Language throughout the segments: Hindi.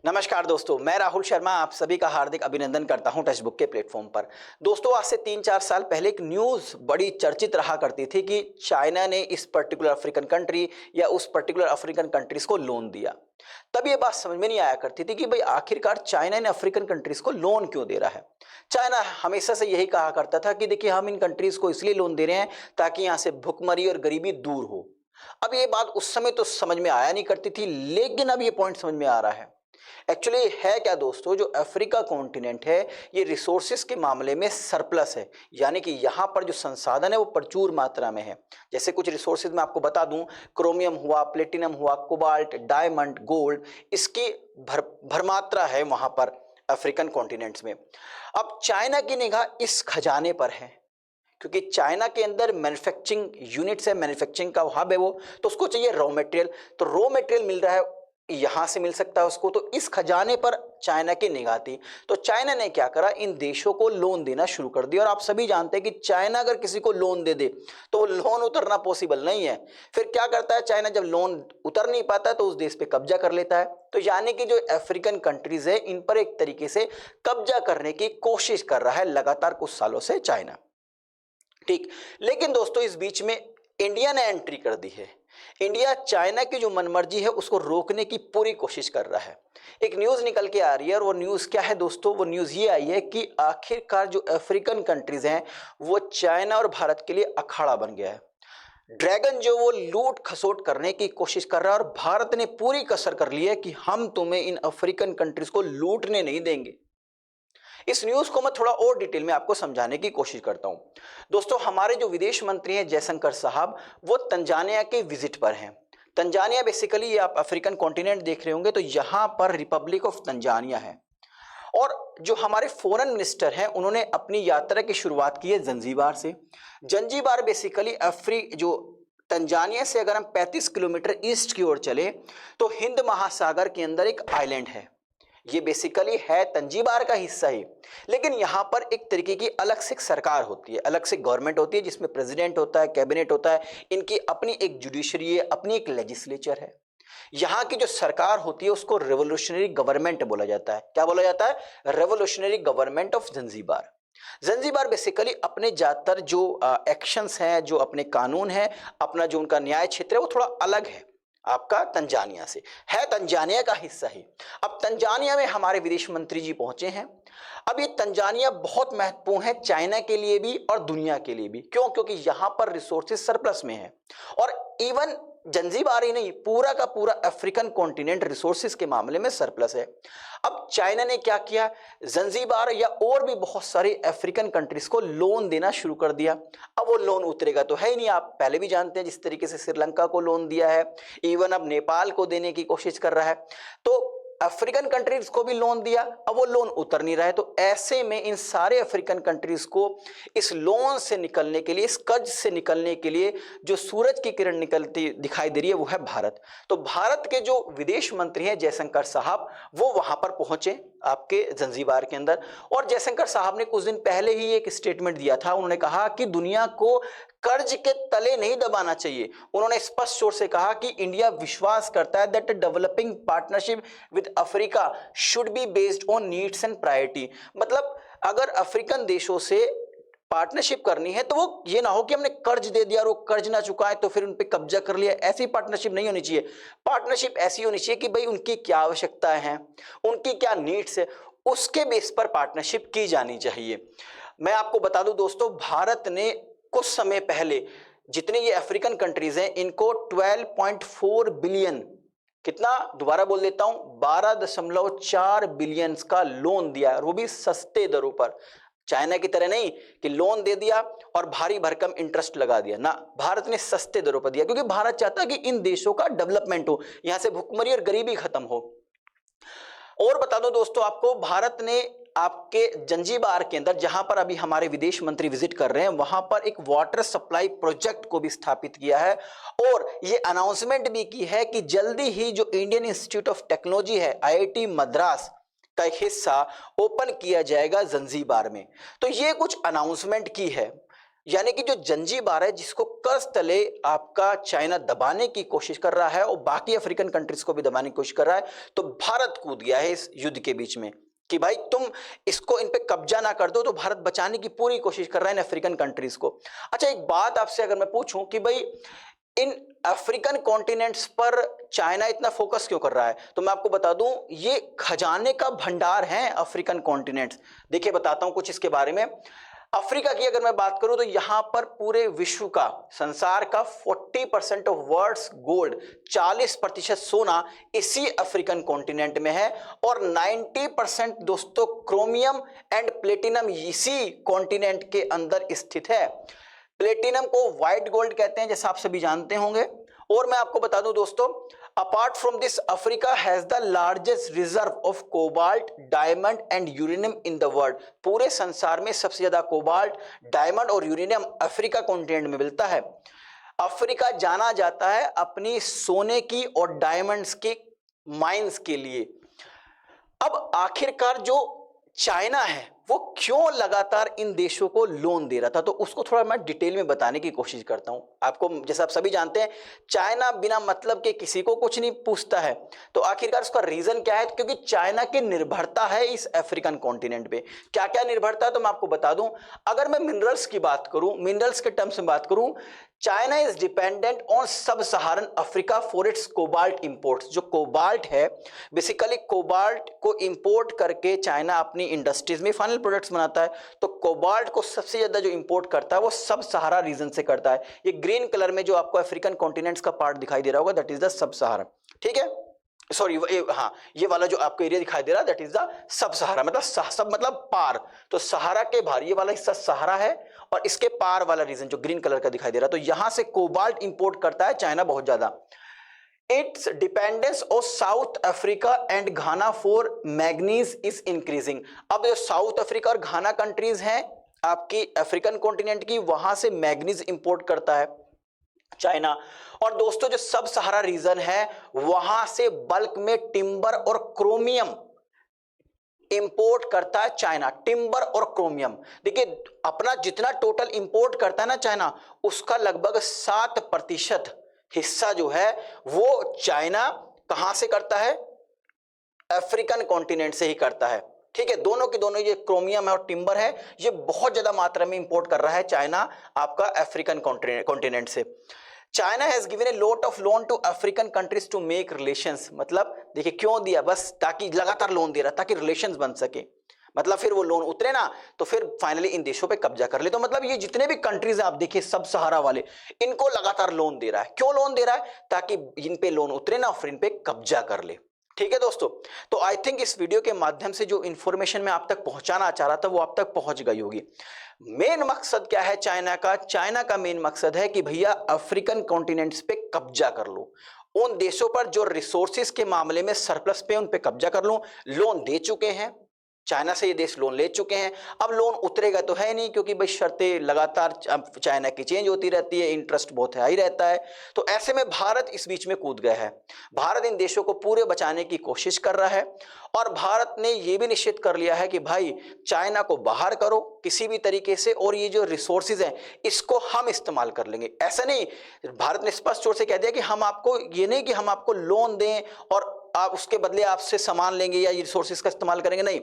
नमस्कार दोस्तों, मैं राहुल शर्मा आप सभी का हार्दिक अभिनंदन करता हूं टेक्स्टबुक के प्लेटफॉर्म पर। दोस्तों, आज से 3-4 साल पहले एक न्यूज़ बड़ी चर्चित रहा करती थी कि चाइना ने इस पर्टिकुलर अफ्रीकन कंट्री या उस पर्टिकुलर अफ्रीकन कंट्रीज को लोन दिया। तब ये बात समझ में नहीं आया करती थी कि भाई आखिरकार चाइना ने अफ्रीकन कंट्रीज को लोन क्यों दे रहा है। चाइना हमेशा से यही कहा करता था कि देखिए, हम इन कंट्रीज को इसलिए लोन दे रहे हैं ताकि यहाँ से भुखमरी और गरीबी दूर हो। अब ये बात उस समय तो समझ में आया नहीं करती थी, लेकिन अब ये पॉइंट समझ में आ रहा है। एक्चुअली है क्या दोस्तों, जो अफ्रीका कॉन्टिनेंट है ये रिसोर्सेज के मामले में सरप्लस है। यानी कि यहाँ पर जो संसाधन है वो प्रचुर मात्रा में है। जैसे कुछ रिसोर्सेज मैं आपको बता दूं, क्रोमियम हुआ, प्लेटिनम हुआ, कोबाल्ट, डायमंड, गोल्ड, इसकी भरमात्रा है वहां पर अफ्रीकन कॉन्टिनेंट्स में। अब चाइना की निगाह इस खजाने पर है, क्योंकि चाइना के अंदर मैन्युफैक्चरिंग यूनिट्स है, मैन्युफैक्चरिंग का हब है वो, तो उसको चाहिए रॉ मटेरियल। तो रॉ मटेरियल मिल रहा है, यहां से मिल सकता है उसको, तो इस खजाने पर चाइना की निगाह थी। तो चाइना ने क्या करा, इन देशों को लोन देना शुरू कर दिया। और आप सभी जानते हैं कि चाइना अगर किसी को लोन दे दे तो वो लोन उतरना पॉसिबल नहीं है। फिर क्या करता है चाइना, जब लोन उतर नहीं पाता है तो उस देश पे कब्जा कर लेता है। तो यानी कि जो अफ्रीकन कंट्रीज है इन पर एक तरीके से कब्जा करने की कोशिश कर रहा है लगातार कुछ सालों से चाइना। ठीक, लेकिन दोस्तों इस बीच में इंडिया ने एंट्री कर दी है। इंडिया चाइना की जो मनमर्जी है उसको रोकने की पूरी कोशिश कर रहा है। एक न्यूज़ निकल के आ रही है, और वो न्यूज़ क्या है दोस्तों, वो न्यूज़ ये आई है कि आखिरकार जो अफ्रीकन कंट्रीज हैं वो चाइना और भारत के लिए अखाड़ा बन गया है। ड्रैगन जो वो लूट खसोट करने की कोशिश कर रहा है, और भारत ने पूरी कसर कर ली है कि हम तुम्हें इन अफ्रीकन कंट्रीज को लूटने नहीं देंगे। इस न्यूज को मैं थोड़ा और डिटेल में आपको समझाने की कोशिश करता हूं। दोस्तों, हमारे जो विदेश मंत्री हैं जयशंकर साहब, वो तंजानिया के विजिट पर हैं। तंजानिया बेसिकली, ये आप अफ्रीकन कॉन्टिनेंट देख रहे होंगे, तो यहां पर रिपब्लिक ऑफ तंजानिया है। और जो हमारे फॉरेन मिनिस्टर हैं उन्होंने अपनी यात्रा की शुरुआत की है जंजीबार से। जंजीबार बेसिकली जो तंजानिया से अगर हम 35 किलोमीटर ईस्ट की ओर चले तो हिंद महासागर के अंदर एक आइलैंड है। ये बेसिकली है तंजीबार का हिस्सा ही, लेकिन यहाँ पर एक तरीके की अलग से एक सरकार होती है, अलग से गवर्नमेंट होती है, जिसमें प्रेसिडेंट होता है, कैबिनेट होता है, इनकी अपनी एक जुडिशरी है, अपनी एक लेजिस्लेचर है। यहाँ की जो सरकार होती है उसको रेवोल्यूशनरी गवर्नमेंट बोला जाता है। क्या बोला जाता है? Revolutionary government of Zanzibar. Zanzibar basically अपने ज्यादातर जो एक्शंस हैं, जो अपने कानून है, अपना जो उनका न्याय क्षेत्र है वो थोड़ा अलग है आपका तंजानिया से, है तंजानिया का हिस्सा ही। अब तंजानिया में हमारे विदेश मंत्री जी पहुंचे हैं। अब ये तंजानिया बहुत महत्वपूर्ण है चाइना के लिए भी और दुनिया के लिए भी। क्यों? क्योंकि यहां पर रिसोर्सेज सरप्लस में है, और इवन जंजीबार ही नहीं, पूरा का पूरा अफ्रीकन कॉन्टिनेंट रिसोर्सेज के मामले में सरप्लस है। अब चाइना ने क्या किया, जंजीबार या और भी बहुत सारी अफ्रीकन कंट्रीज को लोन देना शुरू कर दिया। अब वो लोन उतरेगा तो है ही नहीं, आप पहले भी जानते हैं जिस तरीके से श्रीलंका को लोन दिया है, इवन अब नेपाल को देने की कोशिश कर रहा है। तो अफ्रीकन कंट्रीज को भी लोन दिया, अब वो लोन उतर नहीं रहा है। तो ऐसे में इन सारे अफ्रीकन कंट्रीज को इस लोन से निकलने के लिए, इस कर्ज से निकलने के लिए जो सूरज की किरण निकलती दिखाई दे रही है वो है भारत। तो भारत के जो विदेश मंत्री हैं जयशंकर साहब, वो वहां पर पहुंचे आपके जंजीबार के अंदर। और जयशंकर साहब ने कुछ दिन पहले ही एक स्टेटमेंट दिया था। उन्होंने कहा कि दुनिया को कर्ज के तले नहीं दबाना चाहिए। उन्होंने स्पष्ट तौर से कहा कि इंडिया विश्वास करता है that developing partnership with Africa should be based on needs and priority. मतलब अगर अफ्रीकन देशों से पार्टनरशिप करनी है तो वो ये ना हो कि हमने कर्ज दे दिया और वो कर्ज ना चुकाए तो फिर उन पे कब्जा कर लिया। ऐसी पार्टनरशिप नहीं होनी चाहिए। पार्टनरशिप ऐसी होनी चाहिए कि भाई उनकी क्या आवश्यकताएं हैं, उनकी क्या नीड्स है, उसके बेस पर पार्टनरशिप की जानी चाहिए। मैं आपको बता दूं दोस्तों, भारत ने कुछ समय पहले जितने ये अफ्रीकन कंट्रीज हैं इनको 12.4 बिलियन, कितना, दोबारा बोल देता हूं, 12.4 बिलियन का लोन दिया, और वो भी सस्ते दरों पर। चाइना की तरह नहीं कि लोन दे दिया और भारी भरकम इंटरेस्ट लगा दिया ना, भारत ने सस्ते दरों पर दिया, क्योंकि भारत चाहता है कि इन देशों का डेवलपमेंट हो, यहां से भुखमरी और गरीबी खत्म हो। और बता दो दोस्तों आपको, भारत ने आपके जंजीबार के अंदर, जहां पर अभी हमारे विदेश मंत्री विजिट कर रहे हैं, वहां पर एक वाटर सप्लाई प्रोजेक्ट को भी स्थापित किया है। और ये अनाउंसमेंट भी की है कि जल्दी ही जो इंडियन इंस्टीट्यूट ऑफ टेक्नोलॉजी है, आईआईटी मद्रास का एक हिस्सा ओपन किया जाएगा जंजीबार में। तो ये कुछ अनाउंसमेंट की है। यानी कि जो जंजीबार है जिसको कर्ज तले आपका चाइना दबाने की कोशिश कर रहा है और बाकी अफ्रीकन कंट्रीज को भी दबाने की कोशिश कर रहा है, तो भारत कूद गया है इस युद्ध के बीच में कि भाई तुम इसको इन पे कब्जा ना कर दो। तो भारत बचाने की पूरी कोशिश कर रहा है इन अफ्रीकन कंट्रीज को। अच्छा, एक बात आपसे अगर मैं पूछूं कि भाई इन अफ्रीकन कॉन्टिनेंट्स पर चाइना इतना फोकस क्यों कर रहा है, तो मैं आपको बता दूं ये खजाने का भंडार है अफ्रीकन कॉन्टिनेंट्स। देखिए बताता हूं कुछ इसके बारे में। अफ्रीका की अगर मैं बात करूं तो यहां पर पूरे विश्व का, संसार का 40% ऑफ वर्ल्ड्स गोल्ड, 40% सोना इसी अफ्रीकन कॉन्टिनेंट में है। और 90% दोस्तों क्रोमियम एंड प्लेटिनम इसी कॉन्टिनेंट के अंदर स्थित है। प्लेटिनम को व्हाइट गोल्ड कहते हैं जैसा आप सभी जानते होंगे। और मैं आपको बता दूं दोस्तों, apart from this Africa has the largest reserve of cobalt, diamond and uranium in the world. पूरे संसार में सबसे ज्यादा कोबाल्ट, डायमंड और यूरेनियम अफ्रीका कॉन्टिनेंट में मिलता है। अफ्रीका जाना जाता है अपनी सोने की और डायमंड्स के माइंस के लिए। अब आखिरकार जो चाइना है वो क्यों लगातार इन देशों को लोन दे रहा था, तो उसको थोड़ा मैं डिटेल में बताने की कोशिश करता हूं आपको। जैसा आप सभी जानते हैं चाइना बिना मतलब के किसी को कुछ नहीं पूछता है। तो आखिरकार उसका रीजन क्या है, क्योंकि चाइना की निर्भरता है इस अफ्रीकन कॉन्टिनेंट पे। क्या क्या निर्भरता है तो मैं आपको बता दूं। अगर मैं मिनरल्स की बात करूं, मिनरल्स के टर्म्स में बात करूं, चाइना इज डिपेंडेंट ऑन सब सहारन Africa for its cobalt imports. जो कोबाल्ट है, बेसिकली कोबाल्ट को इंपोर्ट करके चाइना अपनी इंडस्ट्रीज में फाइनल प्रोडक्ट्स बनाता है। तो कोबाल्ट को सबसे ज्यादा जो इंपोर्ट करता है वो सब सहारा रीजन से करता है। ये ग्रीन कलर में जो आपको अफ्रीकन कॉन्टिनेंट्स का पार्ट दिखाई दे रहा होगा दैट इज द सब सहारा, ठीक है। सॉरी, हाँ, ये वाला जो आपको एरिया दिखाई दे रहा है दैट इज द सब सहारा, मतलब सब मतलब पार। तो सहारा के बाहर ये वाला हिस्सा सहारा है और इसके पार वाला रीजन जो ग्रीन कलर का दिखाई दे रहा है, तो यहां से कोबाल्ट इंपोर्ट करता है चाइना बहुत ज्यादा। It's dependence of south Africa and Ghana for manganese is increasing. अब जो साउथ अफ्रीका और घाना कंट्रीज हैं आपकी अफ्रीकन कॉन्टिनेंट की, वहां से मैग्नीज इंपोर्ट करता है चाइना। और दोस्तों जो सब सहारा रीजन है वहां से बल्क में टिम्बर और क्रोमियम इंपोर्ट करता है चाइना। टिम्बर और क्रोमियम, देखिए अपना जितना टोटल इंपोर्ट करता है ना चाइना, उसका लगभग 7% हिस्सा जो है वो चाइना कहां से करता है, अफ्रीकन कॉन्टिनेंट से ही करता है, ठीक है। दोनों के दोनों, ये क्रोमियम है और टिम्बर है, ये बहुत ज्यादा मात्रा में इंपोर्ट कर रहा है चाइना आपका अफ्रीकन कॉन्टिनेंट से। China has given a lot of loan to African countries to make relations. मतलब देखिए क्यों दिया, बस ताकि लगातार लोन दे रहा ताकि रिलेशंस बन सके। मतलब फिर वो लोन उतरे ना तो फिर फाइनली इन देशों पे कब्जा कर ले। तो मतलब ये जितने भी कंट्रीज हैं आप देखिए सब सहारा वाले, इनको लगातार लोन दे रहा है। क्यों लोन दे रहा है, ताकि इन पे लोन उतरे ना फिर इन पे कब्जा कर ले, ठीक है दोस्तों। तो आई थिंक इस वीडियो के माध्यम से जो इंफॉर्मेशन मैं आप तक पहुंचाना चाह रहा था वो आप तक पहुंच गई होगी। मेन मकसद क्या है चाइना का, चाइना का मेन मकसद है कि भैया अफ्रीकन कॉन्टिनेंट्स पे कब्जा कर लो, उन देशों पर जो रिसोर्सेज के मामले में सरप्लस पे उन पे कब्जा कर लो। लोन दे चुके हैं चाइना से, ये देश लोन ले चुके हैं, अब लोन उतरेगा तो है नहीं, क्योंकि भाई शर्तें लगातार चाइना की चेंज होती रहती है, इंटरेस्ट बहुत हाई रहता है। तो ऐसे में भारत इस बीच में कूद गया है। भारत इन देशों को पूरे बचाने की कोशिश कर रहा है और भारत ने यह भी निश्चित कर लिया है कि भाई चाइना को बाहर करो किसी भी तरीके से, और ये जो रिसोर्सेज हैं इसको हम इस्तेमाल कर लेंगे। ऐसा नहीं, भारत ने स्पष्ट तौर से कह दिया कि हम आपको, ये नहीं कि हम आपको लोन दें और आप उसके बदले आपसे सामान लेंगे या रिसोर्सेज का इस्तेमाल करेंगे, नहीं,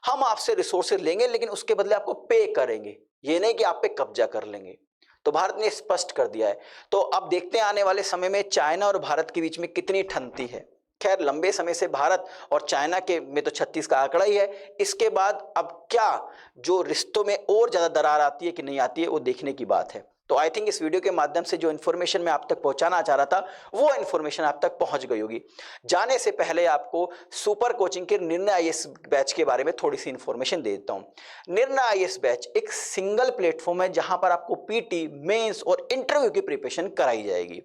हम आपसे रिसोर्सेज लेंगे लेकिन उसके बदले आपको पे करेंगे, ये नहीं कि आप पे कब्जा कर लेंगे। तो भारत ने स्पष्ट कर दिया है। तो अब देखते हैं आने वाले समय में चाइना और भारत के बीच में कितनी ठनती है। खैर लंबे समय से भारत और चाइना के में तो 36 का आंकड़ा ही है। इसके बाद अब क्या जो रिश्तों में और ज्यादा दरार आती है कि नहीं आती है वो देखने की बात है। तो आई थिंक इस वीडियो के माध्यम से जो इन्फॉर्मेशन मैं आप तक पहुंचाना चाह रहा था वो इन्फॉर्मेशन आप तक पहुंच गई होगी। जाने से पहले आपको सुपर कोचिंग के निर्णय आईएएस बैच के बारे में थोड़ी सी इन्फॉर्मेशन दे देता हूं। निर्णय आईएएस बैच एक सिंगल प्लेटफॉर्म है जहां पर आपको पीटी, मेंस और इंटरव्यू की प्रिपरेशन कराई जाएगी।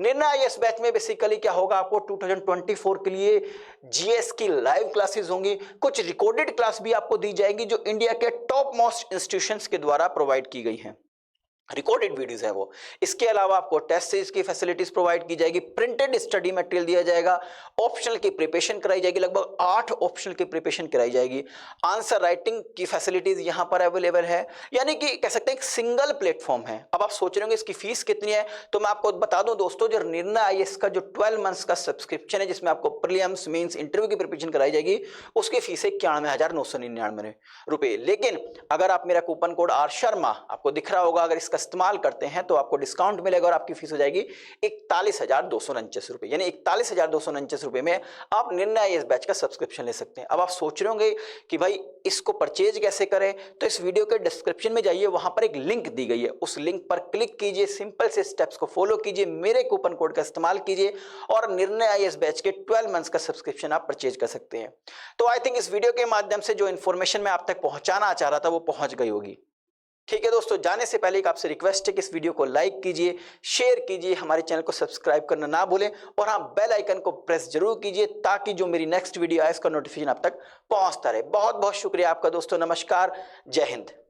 निर्णय आईएएस बैच में बेसिकली क्या होगा, आपको 2024 के लिए जीएस की लाइव क्लासेस होंगी, कुछ रिकॉर्डेड क्लास भी आपको दी जाएगी जो इंडिया के टॉप मोस्ट इंस्टीट्यूशंस के द्वारा प्रोवाइड की गई हैं। रिकॉर्डेड वीडियोस है वो। इसके अलावा आपको टेस्ट सीरीज की फैसिलिटीज प्रोवाइड की जाएगी, प्रिंटेड स्टडी मटेरियल दिया जाएगा, ऑप्शनल की प्रिपरेशन कराई जाएगी, लगभग 8 ऑप्शनल की प्रिपरेशन कराई जाएगी, आंसर राइटिंग की फैसिलिटीज यहां पर अवेलेबल है। यानी कि कह सकते हैं एक सिंगल प्लेटफॉर्म है। अब आप सोच रहे होंगे इसकी फीस कितनी है, तो मैं आपको बता दूं दोस्तों, जो निर्णय आईएएस का जो 12 मंथ्स का सब्सक्रिप्शन है जिसमें आपको प्रीलिम्स मेंस इंटरव्यू की प्रिपरेशन कराई जाएगी, उसकी फीस है 91,999 रुपए। लेकिन अगर आप मेरा कूपन कोड आर शर्मा आपको दिख रहा होगा, अगर इसका इस्तेमाल करते हैं तो आपको डिस्काउंट मिलेगा और आपकी फीस हो जाएगी 41,249 रुपए। यानी 41,249 रुपए में आप निर्णय इस बैच का सब्सक्रिप्शन ले सकते हैं। अब आप सोच रहे होंगे कि भाई इसको परचेज कैसे करें, तो इस वीडियो के डिस्क्रिप्शन में जाइए, वहां पर एक लिंक दी गई है, उस लिंक पर क्लिक कीजिए, सिंपल से स्टेप्स को फॉलो कीजिए, मेरे कूपन कोड का इस्तेमाल कीजिए और निर्णय आईएएस बैच के 12 मंथ्स का सब्सक्रिप्शन आप परचेज कर सकते हैं। तो आई थिंक इस वीडियो के माध्यम से जो इंफॉर्मेशन मैं आप तक पहुंचाना चाह रहा था वो पहुंच गई होगी। ठीक है दोस्तों, जाने से पहले एक आपसे रिक्वेस्ट है कि इस वीडियो को लाइक कीजिए, शेयर कीजिए, हमारे चैनल को सब्सक्राइब करना ना भूलें और हाँ, बेल आइकन को प्रेस जरूर कीजिए ताकि जो मेरी नेक्स्ट वीडियो आए इसका नोटिफिकेशन आप तक पहुंचता रहे। बहुत बहुत शुक्रिया आपका दोस्तों, नमस्कार, जय हिंद।